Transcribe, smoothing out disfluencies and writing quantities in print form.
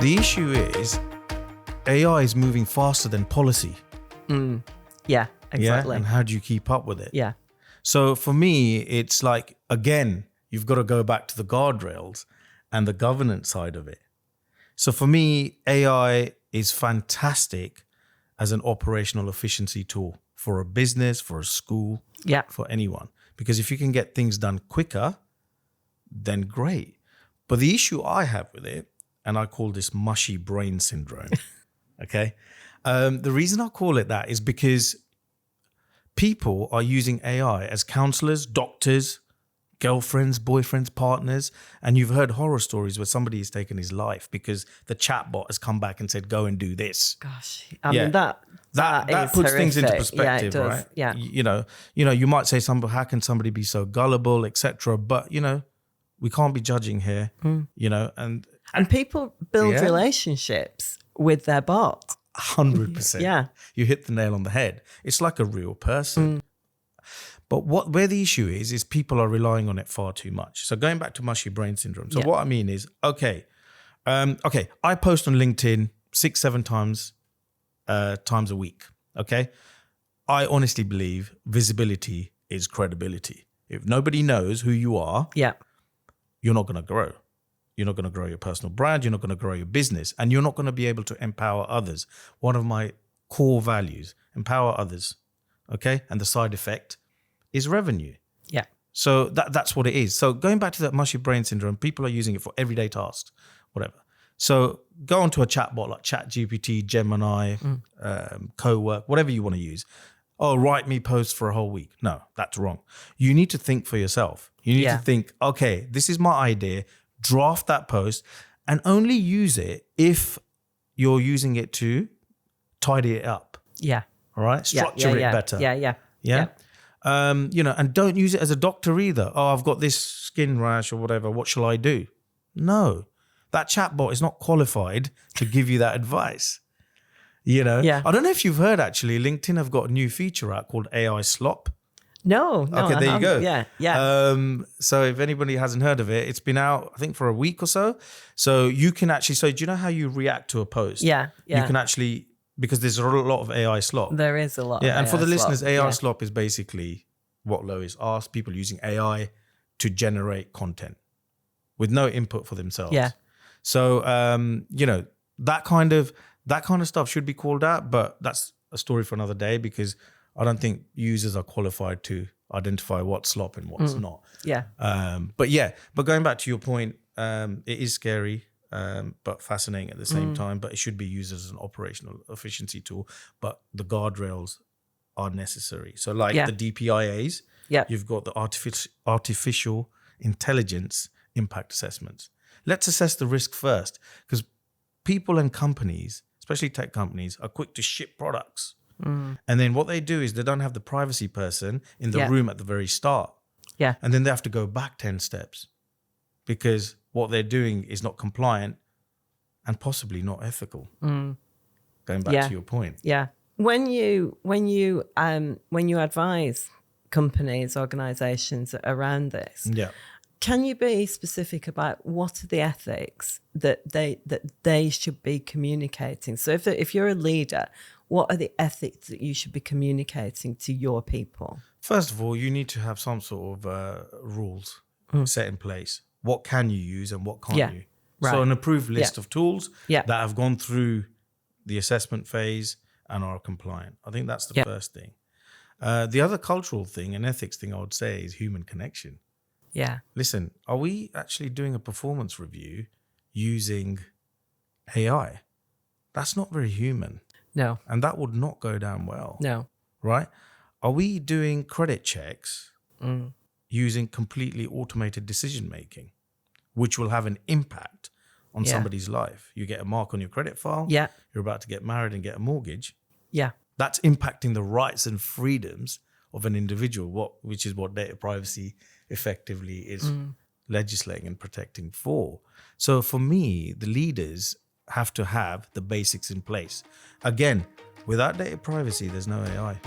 The issue is AI is moving faster than policy. Yeah, exactly. Yeah? And how do you keep up with it? Yeah. So for me, it's like, again, you've got to go back to the guardrails and the governance side of it. So for me, AI is fantastic as an operational efficiency tool for a business, for a school, Yeah. for anyone. Because if you can get things done quicker, then great. But the issue I have with it, and I call this mushy brain syndrome, okay? The reason I call it that is because people are using AI as counselors, doctors, girlfriends, boyfriends, partners. And you've heard horror stories where somebody has taken his life because the chatbot has come back and said, go and do this. Gosh, I mean, that is puts things into horrific. perspective, Yeah, it does. right? Yeah. You know, you might say, how can somebody be so gullible, etc. But, we can't be judging here, And people build Yeah. relationships with their bot. 100%. Yeah. You hit the nail on the head. It's like a real person. But where the issue is people are relying on it far too much. So going back to mushy brain syndrome. So Yeah. what I mean is, okay, I post on LinkedIn 6-7 times a week. Okay. I honestly believe visibility is credibility. If nobody knows who you are, Yeah. you're not going to grow. You're not going to grow your personal brand. You're not going to grow your business, and you're not going to be able to empower others. One of my core values, empower others. Okay. And the side effect is revenue. Yeah. So that's what it is. So going back to that mushy brain syndrome, people are using it for everyday tasks, whatever. So go onto a chatbot like ChatGPT, Gemini, Cowork, whatever you want to use. Oh, write me posts for a whole week. No, that's wrong. You need to think for yourself. You need Yeah. to think, okay, this is my idea, draft that post, and only use it if you're using it to tidy it up. Yeah. All right? Structure it better. Yeah. Yeah. And don't use it as a doctor either. Oh, I've got this skin rash or whatever. What shall I do? No, that chatbot is not qualified to give you that advice. Yeah. I don't know if you've heard, actually, LinkedIn have got a new feature out called AI Slop. No. Okay, I there you go. haven't. Yeah. So if anybody hasn't heard of it, it's been out, I think, for a week or so. So you can actually, do you know how you react to a post? Yeah. You can actually, because there's a lot of AI slop. There is a lot. Yeah, of and for the AI slop. listeners, AI Yeah. slop is basically what Lois asked, people using AI to generate content with no input for themselves. Yeah. So, that kind of stuff should be called out, but that's a story for another day, because I don't think users are qualified to identify what's slop and what's not. Yeah. But going back to your point, it is scary, but fascinating at the same time, but it should be used as an operational efficiency tool, but the guardrails are necessary. So like the DPIAs, you've got the artificial intelligence impact assessments. Let's assess the risk first, because people and companies, especially tech companies, are quick to ship products. And then what they do is they don't have the privacy person in the room at the very start. Yeah. And then they have to go back 10 steps because what they're doing is not compliant and possibly not ethical. Going back to your point. Yeah. When you advise companies, organizations around this, can you be specific about what are the ethics that they should be communicating? So if you're a leader, what are the ethics that you should be communicating to your people? First of all, you need to have some sort of rules set in place. What can you use and what can't you? Right. So an approved list of tools Yeah. that have gone through the assessment phase and are compliant. I think that's the first thing. The other cultural thing and ethics thing I would say is human connection. Yeah. Listen, are we actually doing a performance review using AI? That's not very human. No. And that would not go down well. No. Right? Are we doing credit checks using completely automated decision making, which will have an impact on somebody's life? You get a mark on your credit file. Yeah. You're about to get married and get a mortgage. Yeah. That's impacting the rights and freedoms of an individual, which is what data privacy effectively is legislating and protecting for. So for me, the leaders have to have the basics in place. Again, without data privacy, there's no AI.